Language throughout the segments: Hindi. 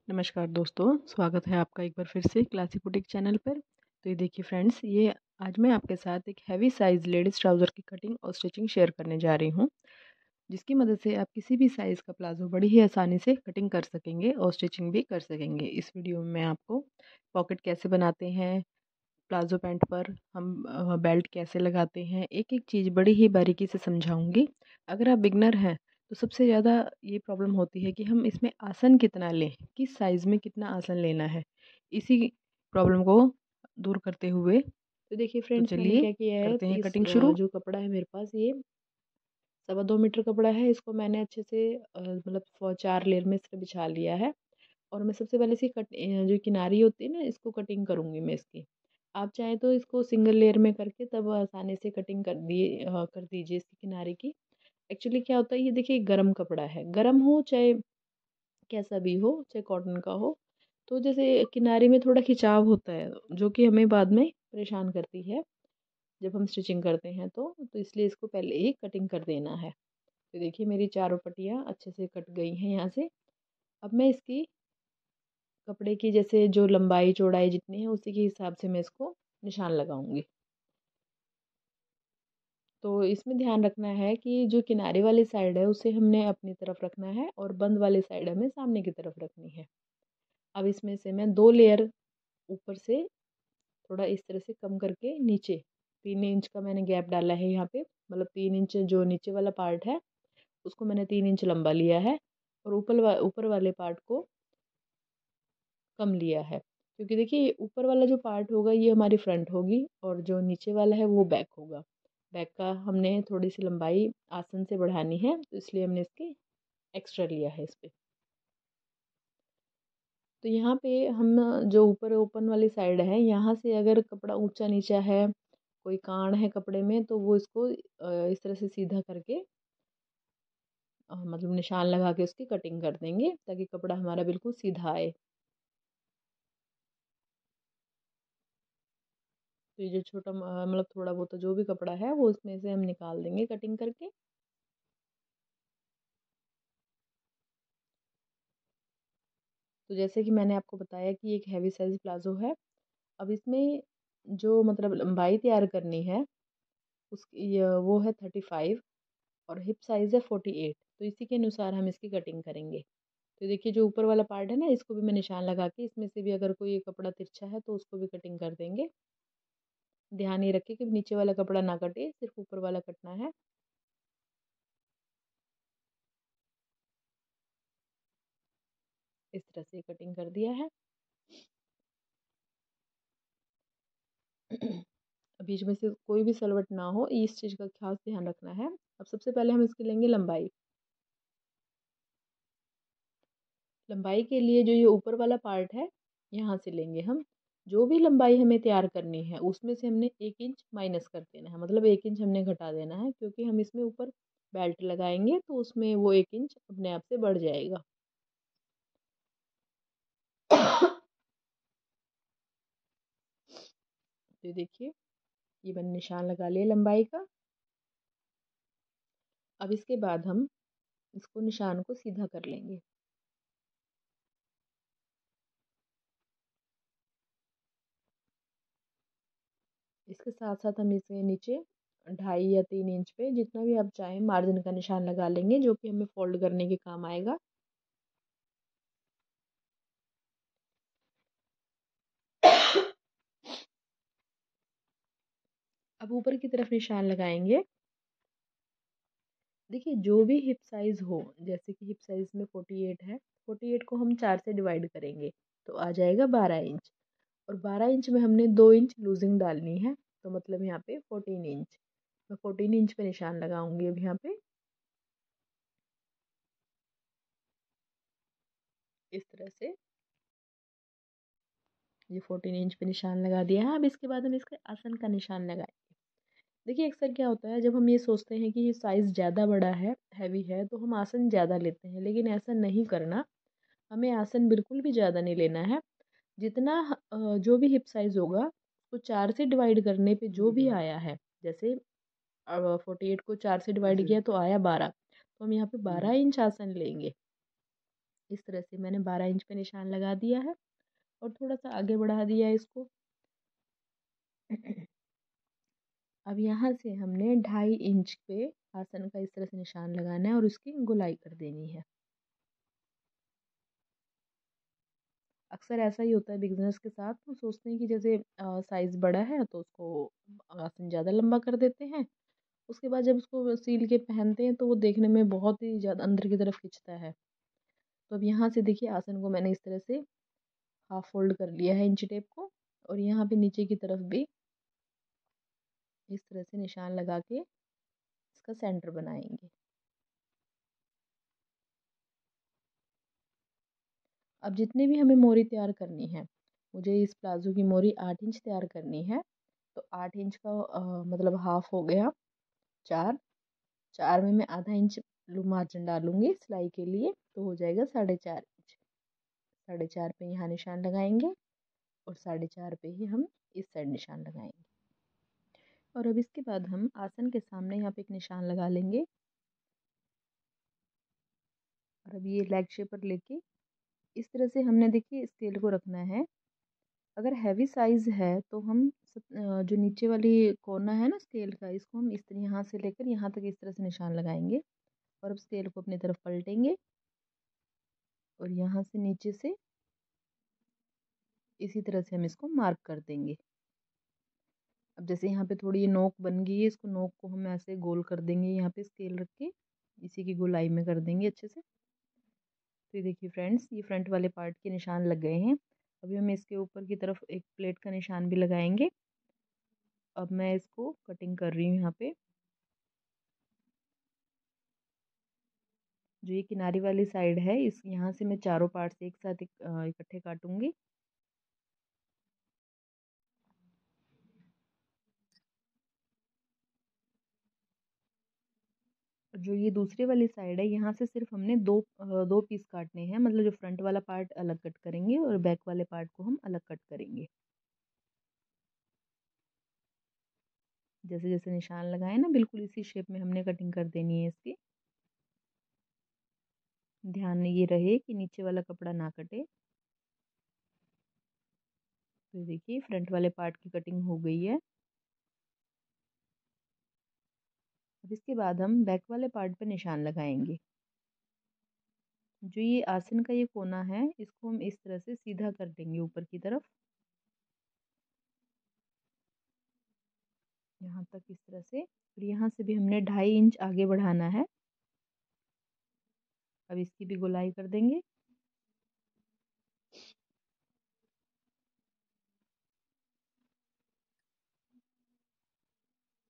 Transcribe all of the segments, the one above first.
नमस्कार दोस्तों, स्वागत है आपका एक बार फिर से क्लासिक बुटीक चैनल पर। तो ये देखिए फ्रेंड्स, ये आज मैं आपके साथ एक हैवी साइज़ लेडीज़ ट्राउज़र की कटिंग और स्टिचिंग शेयर करने जा रही हूँ, जिसकी मदद से आप किसी भी साइज़ का प्लाज़ो बड़ी ही आसानी से कटिंग कर सकेंगे और स्टिचिंग भी कर सकेंगे। इस वीडियो में मैं आपको पॉकेट कैसे बनाते हैं, प्लाज़ो पैंट पर हम बेल्ट कैसे लगाते हैं, एक-एक चीज़ बड़ी ही बारीकी से समझाऊँगी। अगर आप बिगनर हैं तो सबसे ज़्यादा ये प्रॉब्लम होती है कि हम इसमें आसन कितना लें, किस साइज़ में कितना आसन लेना है। इसी प्रॉब्लम को दूर करते हुए तो देखिए तो फ्रेंड्स, मैंने चलिए क्या किया है, करते हैं इस कटिंग शुरू। जो कपड़ा है मेरे पास, ये 2.25 मीटर कपड़ा है। इसको मैंने अच्छे से मतलब 4 लेयर में इसका बिछा लिया है। और मैं सबसे पहले इसकी जो किनारी होती है ना, इसको कटिंग करूँगी मैं इसकी। आप चाहें तो इसको सिंगल लेयर में करके तब आसानी से कटिंग कर दीजिए इसकी किनारे की। एक्चुअली क्या होता है, ये देखिए गरम कपड़ा है, गरम हो चाहे कैसा भी हो, चाहे कॉटन का हो, तो जैसे किनारे में थोड़ा खिंचाव होता है, जो कि हमें बाद में परेशान करती है जब हम स्टिचिंग करते हैं। तो इसलिए इसको पहले ही कटिंग कर देना है। तो देखिए मेरी चारों पट्टियाँ अच्छे से कट गई हैं यहाँ से। अब मैं इसकी कपड़े की जैसे जो लंबाई चौड़ाई जितनी है उसी के हिसाब से मैं इसको निशान लगाऊंगी। तो इसमें ध्यान रखना है कि जो किनारे वाली साइड है उसे हमने अपनी तरफ रखना है और बंद वाली साइड हमें सामने की तरफ रखनी है। अब इसमें से मैं 2 लेयर ऊपर से थोड़ा इस तरह से कम करके नीचे 3 इंच का मैंने गैप डाला है यहाँ पे, मतलब 3 इंच जो नीचे वाला पार्ट है उसको मैंने 3 इंच लंबा लिया है और ऊपर वाले पार्ट को कम लिया है। क्योंकि देखिए ऊपर वाला जो पार्ट होगा ये हमारी फ्रंट होगी और जो नीचे वाला है वो बैक होगा। बैक का हमने थोड़ी सी लंबाई आसन से बढ़ानी है, तो इसलिए हमने इसकी एक्स्ट्रा लिया है इस पे। तो यहाँ पे हम जो ऊपर ओपन वाली साइड है, यहाँ से अगर कपड़ा ऊंचा नीचा है, कोई कान है कपड़े में, तो वो इसको इस तरह से सीधा करके मतलब निशान लगा के उसकी कटिंग कर देंगे ताकि कपड़ा हमारा बिल्कुल सीधा आए। तो ये जो छोटा मतलब थोड़ा बहुत जो भी कपड़ा है वो उसमें से हम निकाल देंगे कटिंग करके। तो जैसे कि मैंने आपको बताया कि एक हैवी साइज प्लाजो है। अब इसमें जो मतलब लंबाई तैयार करनी है वो है 35 और हिप साइज है 48। तो इसी के अनुसार हम इसकी कटिंग करेंगे। तो देखिए जो ऊपर वाला पार्ट है ना, इसको भी मैं निशान लगा के इसमें से भी अगर कोई कपड़ा तिरछा है तो उसको भी कटिंग कर देंगे। ध्यान ये रखिए कि नीचे वाला कपड़ा ना कटे, सिर्फ ऊपर वाला कटना है। इस तरह से कटिंग कर दिया है। बीच में से कोई भी सलवट ना हो, इस चीज़ का खास ध्यान रखना है। अब सबसे पहले हम इसकी लेंगे लंबाई। लंबाई के लिए जो ये ऊपर वाला पार्ट है, यहाँ से लेंगे हम। जो भी लंबाई हमें तैयार करनी है उसमें से हमने 1 इंच माइनस कर देना है, मतलब 1 इंच हमने घटा देना है, क्योंकि हम इसमें ऊपर बेल्ट लगाएंगे तो उसमें वो 1 इंच अपने आप से बढ़ जाएगा। तो देखिए ये मैंने निशान लगा लिया लंबाई का। अब इसके बाद हम इसको निशान को सीधा कर लेंगे। इसके साथ साथ हम इसे नीचे 2.5 या 3 इंच पे जितना भी आप चाहें मार्जिन का निशान लगा लेंगे, जो कि हमें फोल्ड करने के काम आएगा। अब ऊपर की तरफ निशान लगाएंगे। देखिए जो भी हिप साइज हो, जैसे कि हिप साइज में 48 है, 48 को हम 4 से डिवाइड करेंगे तो आ जाएगा 12 इंच। और 12 इंच में हमने 2 इंच लूजिंग डालनी है, तो मतलब यहाँ पे 14 इंच। मैं 14 इंच पे निशान लगाऊंगी अब यहाँ पे इस तरह से। ये 14 इंच पे निशान लगा दिया है। अब इसके बाद हम इसके आसन का निशान लगाएंगे। देखिए अक्सर क्या होता है, जब हम ये सोचते हैं कि ये साइज़ ज़्यादा बड़ा है, हैवी है, तो हम आसन ज़्यादा लेते हैं, लेकिन ऐसा नहीं करना। हमें आसन बिल्कुल भी ज़्यादा नहीं लेना है। जितना जो भी हिप साइज़ होगा तो 4 से डिवाइड करने पे जो भी आया है, जैसे 48 को 4 से डिवाइड किया तो आया 12, तो हम यहाँ पे 12 इंच आसन लेंगे। इस तरह से मैंने 12 इंच पे निशान लगा दिया है और थोड़ा सा आगे बढ़ा दिया है इसको। अब यहाँ से हमने 2.5 इंच पे आसन का इस तरह से निशान लगाना है और उसकी गोलाई कर देनी है। अक्सर ऐसा ही होता है बिगिनर्स के साथ, वो सोचते हैं कि जैसे साइज़ बड़ा है तो उसको आसन ज़्यादा लंबा कर देते हैं। उसके बाद जब उसको सील के पहनते हैं तो वो देखने में बहुत ही ज़्यादा अंदर की तरफ खिंचता है। तो अब यहाँ से देखिए आसन को मैंने इस तरह से हाफ फोल्ड कर लिया है इंची टेप को, और यहाँ पे नीचे की तरफ भी इस तरह से निशान लगा के इसका सेंटर बनाएंगे। अब जितने भी हमें मोरी तैयार करनी है, मुझे इस प्लाजो की मोरी 8 इंच तैयार करनी है। तो 8 इंच का मतलब हाफ हो गया 4। 4 में मैं आधा इंच मार्जिन डालूंगी सिलाई के लिए, तो हो जाएगा 4.5 इंच। 4.5 पे यहाँ निशान लगाएंगे और 4.5 पे ही हम इस साइड निशान लगाएंगे। और अब इसके बाद हम आसन के सामने यहाँ पे एक निशान लगा लेंगे। और अब ये लेग शेपर लेके इस तरह से हमने देखिए स्केल को रखना है। अगर हैवी साइज है तो हम जो नीचे वाली कोना है ना स्केल का, इसको हम इस तरह यहाँ से लेकर यहाँ तक इस तरह से निशान लगाएंगे। और अब स्केल को अपनी तरफ पलटेंगे और यहाँ से नीचे से इसी तरह से हम इसको मार्क कर देंगे। अब जैसे यहाँ पे थोड़ी ये नोक बन गई है, इसको नोक को हम ऐसे गोल कर देंगे, यहाँ पे स्केल रख के इसी की गोलाई में कर देंगे अच्छे से। तो ये देखिए फ्रेंड्स, ये फ्रंट वाले पार्ट के निशान लग गए हैं। अभी हम इसके ऊपर की तरफ एक प्लेट का निशान भी लगाएंगे। अब मैं इसको कटिंग कर रही हूँ यहाँ पे। जो ये किनारी वाली साइड है, इस यहाँ से मैं चारों पार्ट से एक साथ इकट्ठे काटूंगी। जो ये दूसरी वाली साइड है, यहाँ से सिर्फ हमने दो पीस काटने हैं, मतलब जो फ्रंट वाला पार्ट अलग कट करेंगे और बैक वाले पार्ट को हम अलग कट करेंगे। जैसे जैसे निशान लगाए ना, बिल्कुल इसी शेप में हमने कटिंग कर देनी है इसकी। ध्यान ये रहे कि नीचे वाला कपड़ा ना कटे। तो देखिए फ्रंट वाले पार्ट की कटिंग हो गई है। अब इसके बाद हम बैक वाले पार्ट पर निशान लगाएंगे। जो ये आसन का ये कोना है, इसको हम इस तरह से सीधा कर देंगे ऊपर की तरफ, यहाँ तक इस तरह से। और यहाँ से भी हमने 2.5 इंच आगे बढ़ाना है। अब इसकी भी गोलाई कर देंगे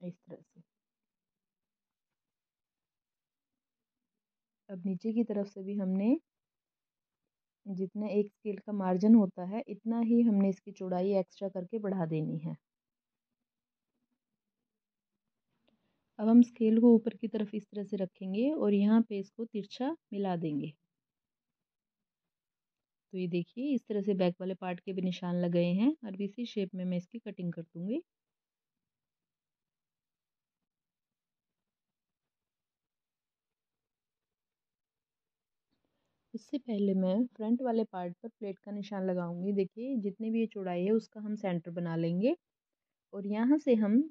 इस तरह से। अब नीचे की तरफ से भी हमने जितना एक स्केल का मार्जिन होता है, इतना ही हमने इसकी चौड़ाई एक्स्ट्रा करके बढ़ा देनी है। अब हम स्केल को ऊपर की तरफ इस तरह से रखेंगे और यहाँ पे इसको तिरछा मिला देंगे। तो ये देखिए इस तरह से बैक वाले पार्ट के भी निशान लग गए हैं। और इसी शेप में मैं इसकी कटिंग कर दूंगी। इससे पहले मैं फ्रंट वाले पार्ट पर प्लेट का निशान लगाऊंगी। देखिए जितनी भी ये चौड़ाई है उसका हम सेंटर बना लेंगे और यहाँ से हम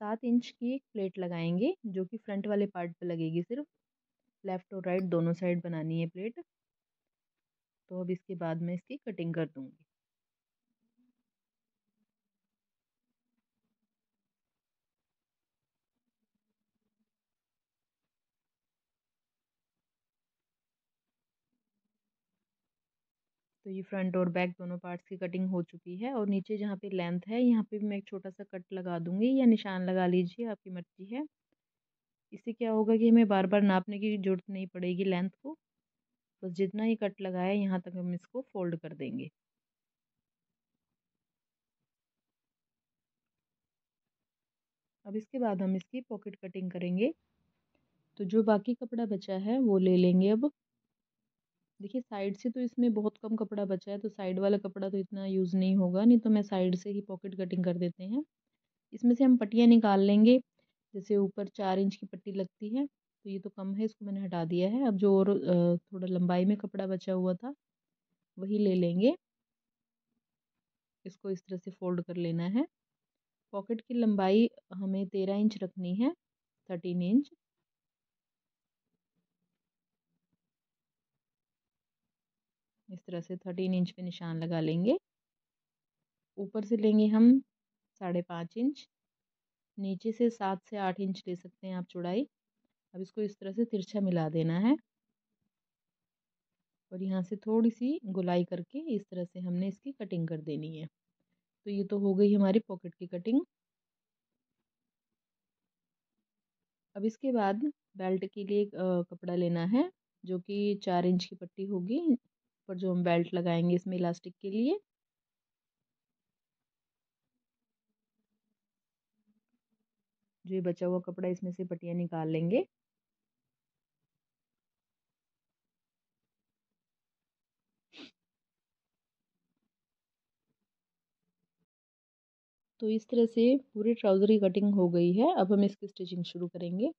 7 इंच की एक प्लेट लगाएंगे, जो कि फ्रंट वाले पार्ट पर लगेगी। सिर्फ लेफ्ट और राइट दोनों साइड बनानी है प्लेट। तो अब इसके बाद मैं इसकी कटिंग कर दूंगी। तो ये फ्रंट और बैक दोनों पार्ट्स की कटिंग हो चुकी है। और नीचे जहाँ पे लेंथ है, यहाँ पे भी मैं एक छोटा सा कट लगा दूंगी, या निशान लगा लीजिए, आपकी मर्जी है। इससे क्या होगा कि हमें बार बार नापने की जरूरत नहीं पड़ेगी लेंथ को। बस जितना ही कट लगाया है यहाँ तक हम इसको फोल्ड कर देंगे। अब इसके बाद हम इसकी पॉकेट कटिंग करेंगे। तो जो बाकी कपड़ा बचा है वो ले लेंगे। अब देखिए साइड से तो इसमें बहुत कम कपड़ा बचा है, तो साइड वाला कपड़ा तो इतना यूज़ नहीं होगा, नहीं तो मैं साइड से ही पॉकेट कटिंग कर देते हैं। इसमें से हम पट्टियाँ निकाल लेंगे। जैसे ऊपर 4 इंच की पट्टी लगती है, तो ये तो कम है, इसको मैंने हटा दिया है। अब जो और थोड़ा लंबाई में कपड़ा बचा हुआ था वही ले लेंगे, इसको इस तरह से फोल्ड कर लेना है। पॉकेट की लंबाई हमें 13 इंच रखनी है, 13 इंच। इस तरह से 13 इंच पे निशान लगा लेंगे। ऊपर से लेंगे हम 5.5 इंच, नीचे से 7 से 8 इंच ले सकते हैं आप चौड़ाई। अब इसको इस तरह से तिरछा मिला देना है और यहाँ से थोड़ी सी गोलाई करके इस तरह से हमने इसकी कटिंग कर देनी है। तो ये तो हो गई हमारी पॉकेट की कटिंग। अब इसके बाद बेल्ट के लिए कपड़ा लेना है, जो कि 4 इंच की पट्टी होगी, पर जो हम बेल्ट लगाएंगे इसमें इलास्टिक के लिए। जो ये बचा हुआ कपड़ा इसमें से पट्टियाँ निकाल लेंगे। तो इस तरह से पूरे ट्राउज़र की कटिंग हो गई है। अब हम इसकी स्टिचिंग शुरू करेंगे।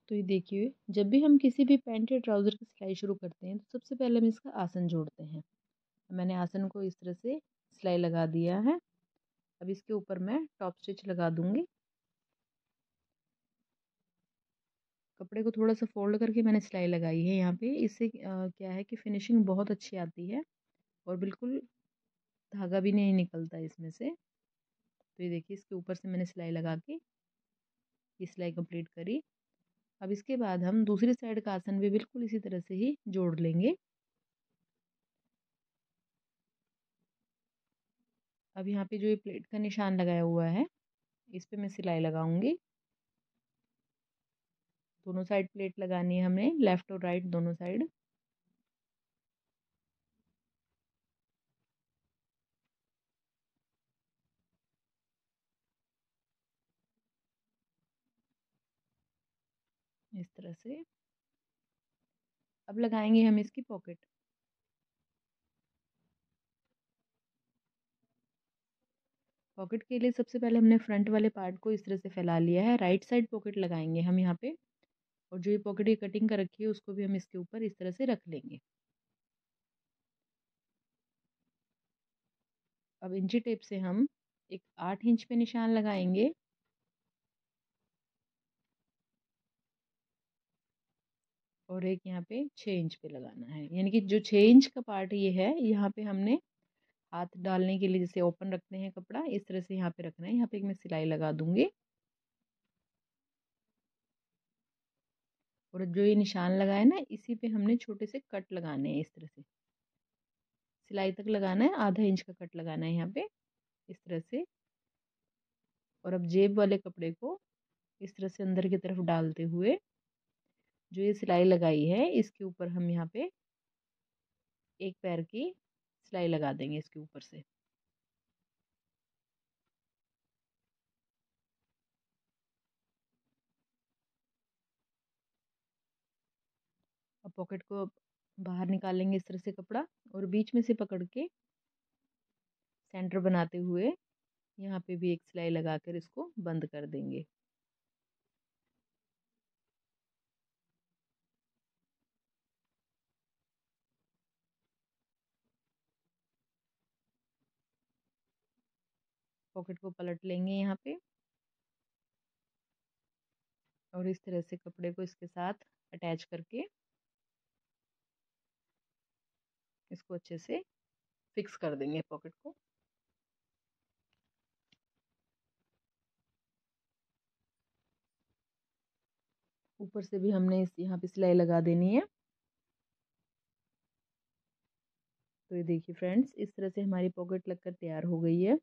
तो ये देखिए, जब भी हम किसी भी पैंट या ट्राउज़र की सिलाई शुरू करते हैं तो सबसे पहले हम इसका आसन जोड़ते हैं। मैंने आसन को इस तरह से सिलाई लगा दिया है। अब इसके ऊपर मैं टॉप स्टिच लगा दूंगी। कपड़े को थोड़ा सा फोल्ड करके मैंने सिलाई लगाई है यहाँ पे। इससे क्या है कि फिनिशिंग बहुत अच्छी आती है और बिल्कुल धागा भी नहीं निकलता इसमें से। तो ये देखिए, इसके ऊपर से मैंने सिलाई लगा के ये सिलाई कंप्लीट करी। अब इसके बाद हम दूसरी साइड का आसन भी बिल्कुल इसी तरह से ही जोड़ लेंगे। अब यहाँ पे जो ये प्लेट का निशान लगाया हुआ है इस पे मैं सिलाई लगाऊंगी। दोनों साइड प्लेट लगानी है हमें, लेफ्ट और राइट दोनों साइड। इस तरह से अब लगाएंगे हम इसकी पॉकेट। पॉकेट के लिए सबसे पहले हमने फ्रंट वाले पार्ट को इस तरह से फैला लिया है। राइट साइड पॉकेट लगाएंगे हम यहाँ पे, और जो ये पॉकेट की कटिंग कर रखी है उसको भी हम इसके ऊपर इस तरह से रख लेंगे। अब इंची टेप से हम एक 8 इंच पे निशान लगाएंगे और एक यहाँ पे 6 इंच पे लगाना है। यानी कि जो 6 इंच का पार्ट ये है, यहाँ पे हमने हाथ डालने के लिए जैसे ओपन रखते हैं कपड़ा, इस तरह से यहाँ पे रखना है। यहाँ पे एक मैं सिलाई लगा दूंगी और जो ये निशान लगाया ना इसी पे हमने छोटे से कट लगाने हैं। इस तरह से सिलाई तक लगाना है, आधा इंच का कट लगाना है यहाँ पे इस तरह से। और अब जेब वाले कपड़े को इस तरह से अंदर की तरफ डालते हुए जो ये सिलाई लगाई है इसके ऊपर हम यहाँ पे एक पैर की सिलाई लगा देंगे इसके ऊपर से। अब पॉकेट को बाहर निकालेंगे इस तरह से कपड़ा, और बीच में से पकड़ के सेंटर बनाते हुए यहाँ पे भी एक सिलाई लगाकर इसको बंद कर देंगे। पॉकेट को पलट लेंगे यहाँ पे और इस तरह से कपड़े को इसके साथ अटैच करके इसको अच्छे से फिक्स कर देंगे पॉकेट को। ऊपर से भी हमने इस यहाँ पे सिलाई लगा देनी है। तो ये देखिए फ्रेंड्स, इस तरह से हमारी पॉकेट लगकर तैयार हो गई है।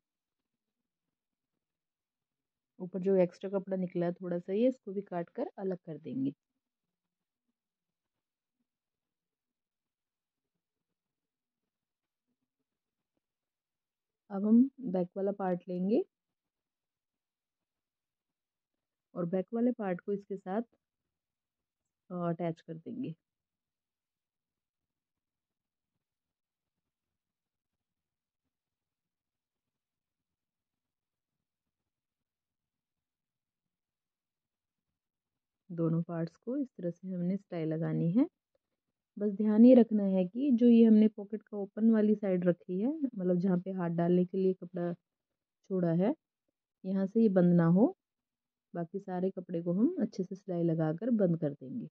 ऊपर जो एक्स्ट्रा कपड़ा निकला है थोड़ा सा, ये इसको भी काट कर अलग कर देंगे। अब हम बैक वाला पार्ट लेंगे और बैक वाले पार्ट को इसके साथ अटैच कर देंगे। दोनों पार्ट्स को इस तरह से हमने सिलाई लगानी है। बस ध्यान ये रखना है कि जो ये हमने पॉकेट का ओपन वाली साइड रखी है, मतलब जहाँ पे हाथ डालने के लिए कपड़ा छोड़ा है, यहाँ से ये बंद ना हो। बाकी सारे कपड़े को हम अच्छे से सिलाई लगाकर बंद कर देंगे।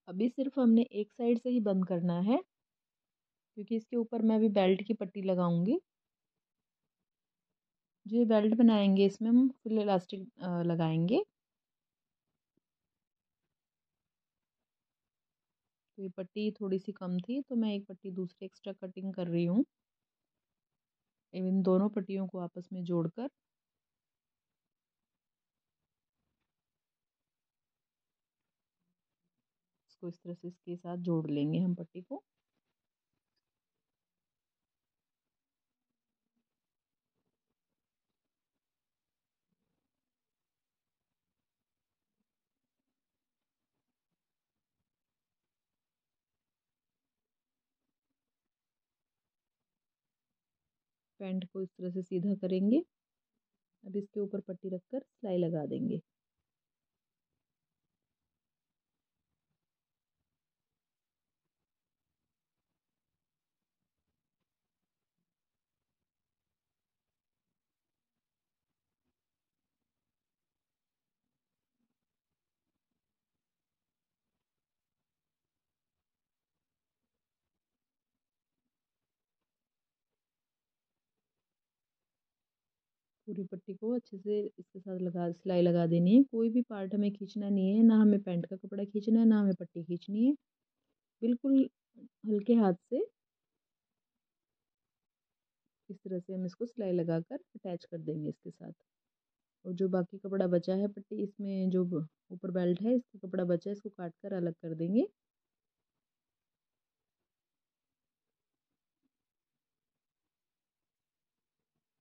अभी सिर्फ हमने एक साइड से ही बंद करना है, क्योंकि इसके ऊपर मैं अभी बेल्ट की पट्टी लगाऊंगी। जो ये बेल्ट बनाएंगे इसमें हम फुल इलास्टिक लगाएंगे। तो ये पट्टी थोड़ी सी कम थी, तो मैं एक पट्टी दूसरी एक्स्ट्रा कटिंग कर रही हूँ। इन दोनों पट्टियों को आपस में जोड़कर इसको इस तरह से इसके साथ जोड़ लेंगे हम पट्टी को। पैंट को इस तरह से सीधा करेंगे। अब इसके ऊपर पट्टी रखकर सिलाई लगा देंगे। पूरी पट्टी को अच्छे से इसके साथ लगा सिलाई लगा देनी है। कोई भी पार्ट हमें खींचना नहीं है, ना हमें पैंट का कपड़ा खींचना है, ना हमें पट्टी खींचनी है। बिल्कुल हल्के हाथ से इस तरह से हम इसको सिलाई लगाकर अटैच कर देंगे इसके साथ। और जो बाकी कपड़ा बचा है पट्टी, इसमें जो ऊपर बेल्ट है इसका कपड़ा बचा है, इसको काट कर अलग कर देंगे।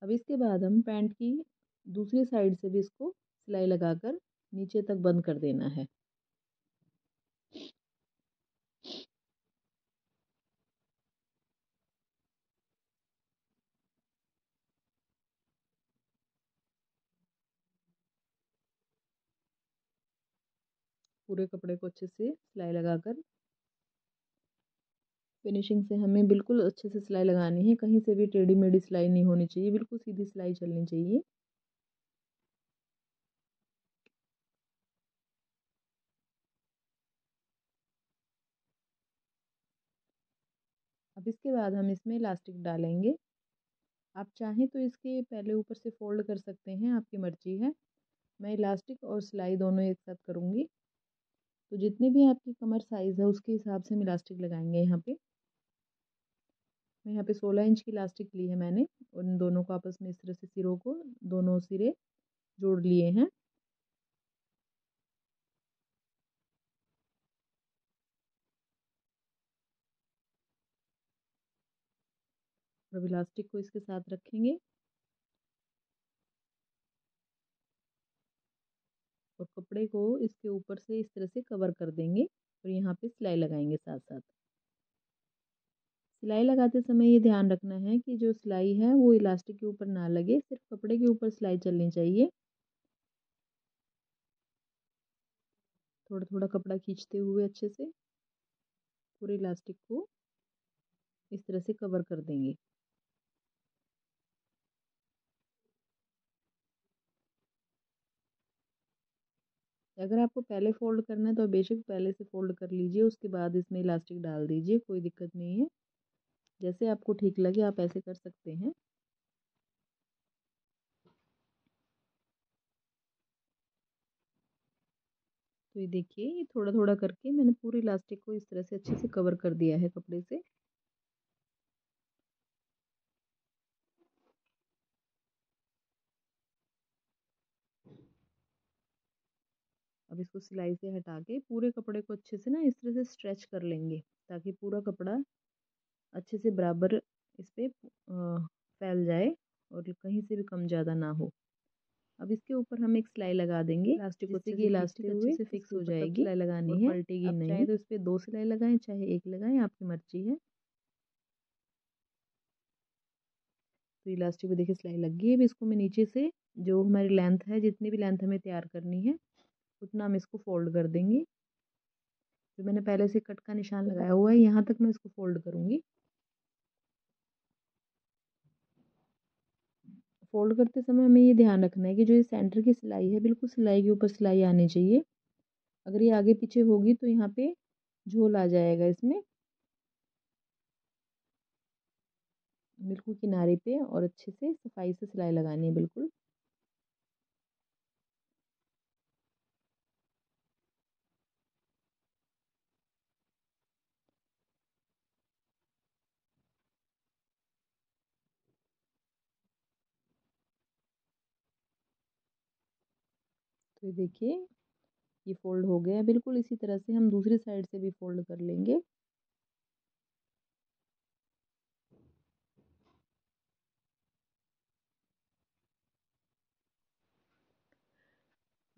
अब इसके बाद हम पैंट की दूसरी साइड से भी इसको सिलाई लगाकर नीचे तक बंद कर देना है। पूरे कपड़े को अच्छे से सिलाई लगाकर फिनिशिंग से हमें बिल्कुल अच्छे से सिलाई लगानी है। कहीं से भी टेढ़ी मेढ़ी सिलाई नहीं होनी चाहिए, बिल्कुल सीधी सिलाई चलनी चाहिए। अब इसके बाद हम इसमें इलास्टिक डालेंगे। आप चाहें तो इसके पहले ऊपर से फोल्ड कर सकते हैं, आपकी मर्जी है। मैं इलास्टिक और सिलाई दोनों एक साथ करूँगी। तो जितनी भी आपकी कमर साइज़ है उसके हिसाब से हम इलास्टिक लगाएंगे। यहाँ पे मैं यहाँ पे 16 इंच की इलास्टिक ली है मैंने, और इन दोनों को आपस में इस तरह से सिरों को दोनों सिरे जोड़ लिए हैं। अब इलास्टिक को इसके साथ रखेंगे और कपड़े को इसके ऊपर से इस तरह से कवर कर देंगे और यहाँ पे सिलाई लगाएंगे साथ साथ। सिलाई लगाते समय ये ध्यान रखना है कि जो सिलाई है वो इलास्टिक के ऊपर ना लगे, सिर्फ कपड़े के ऊपर सिलाई चलनी चाहिए। थोड़ा थोड़ा कपड़ा खींचते हुए अच्छे से पूरे इलास्टिक को इस तरह से कवर कर देंगे। अगर आपको पहले फोल्ड करना है तो बेशक पहले से फोल्ड कर लीजिए, उसके बाद इसमें इलास्टिक डाल दीजिए, कोई दिक्कत नहीं है। जैसे आपको ठीक लगे आप ऐसे कर सकते हैं। तो ये देखिए, ये थोड़ा थोड़ा करके मैंने पूरी इलास्टिक को इस तरह से अच्छे से कवर कर दिया है कपड़े से। अब इसको सिलाई से हटा के पूरे कपड़े को अच्छे से ना इस तरह से स्ट्रेच कर लेंगे, ताकि पूरा कपड़ा अच्छे से बराबर इस पे फैल जाए और कहीं से भी कम ज़्यादा ना हो। अब इसके ऊपर हम एक सिलाई लगा देंगे इलास्टिक को, जिससे कि इलास्टिक अच्छे से फिक्स हो जाएगी। सिलाई लगानी है, पलटेगी नहीं। चाहे तो इस पे 2 सिलाई लगाएं, चाहे 1 लगाएं, आपकी मर्जी है। तो इलास्टिक पे देखिए सिलाई लग गई है। अब इसको मैं नीचे से जो हमारी लेंथ है, जितनी भी लेंथ हमें तैयार करनी है उतना हम इसको फोल्ड कर देंगे। जो मैंने पहले से कट का निशान लगाया हुआ है, यहाँ तक मैं इसको फोल्ड करूंगी। फोल्ड करते समय हमें ये ध्यान रखना है कि जो ये सेंटर की सिलाई है, बिल्कुल सिलाई के ऊपर सिलाई आनी चाहिए। अगर ये आगे पीछे होगी तो यहाँ पे झोल आ जाएगा इसमें, बिल्कुल किनारे पे। और अच्छे से सफाई से सिलाई लगानी है बिल्कुल। तो ये देखिए ये फोल्ड हो गया। बिल्कुल इसी तरह से हम दूसरी साइड से भी फोल्ड कर लेंगे।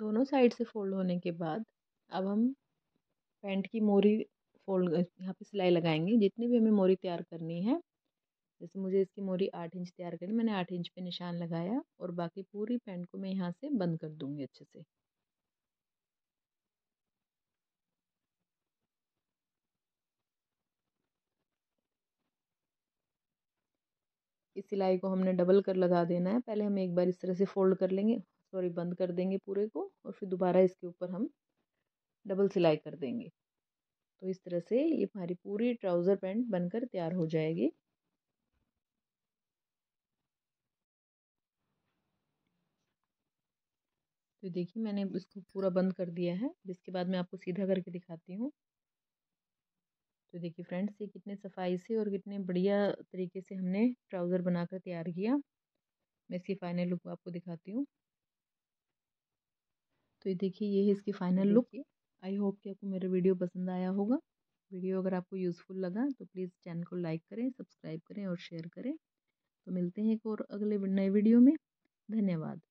दोनों साइड से फोल्ड होने के बाद अब हम पैंट की मोरी फोल्ड यहाँ पे सिलाई लगाएंगे। जितनी भी हमें मोरी तैयार करनी है, जैसे मुझे इसकी मोरी 8 इंच तैयार करनी, मैंने 8 इंच पे निशान लगाया और बाकी पूरी पैंट को मैं यहाँ से बंद कर दूंगी अच्छे से। इस सिलाई को हमने डबल कर लगा देना है। पहले हम एक बार इस तरह से फोल्ड कर लेंगे, सॉरी बंद कर देंगे पूरे को, और फिर दोबारा इसके ऊपर हम डबल सिलाई कर देंगे। तो इस तरह से ये हमारी पूरी ट्राउज़र पैंट बनकर तैयार हो जाएगी। तो देखिए मैंने इसको पूरा बंद कर दिया है। इसके बाद मैं आपको सीधा करके दिखाती हूँ। तो देखिए फ्रेंड्स, ये कितने सफाई से और कितने बढ़िया तरीके से हमने ट्राउज़र बनाकर तैयार किया। मैं इसकी फाइनल लुक आपको दिखाती हूँ। तो ये देखिए ये है इसकी फाइनल लुक। आई होप कि आपको मेरा वीडियो पसंद आया होगा। वीडियो अगर आपको यूज़फुल लगा तो प्लीज़ चैनल को लाइक करें, सब्सक्राइब करें और शेयर करें। तो मिलते हैं एक और अगले नए वीडियो में। धन्यवाद।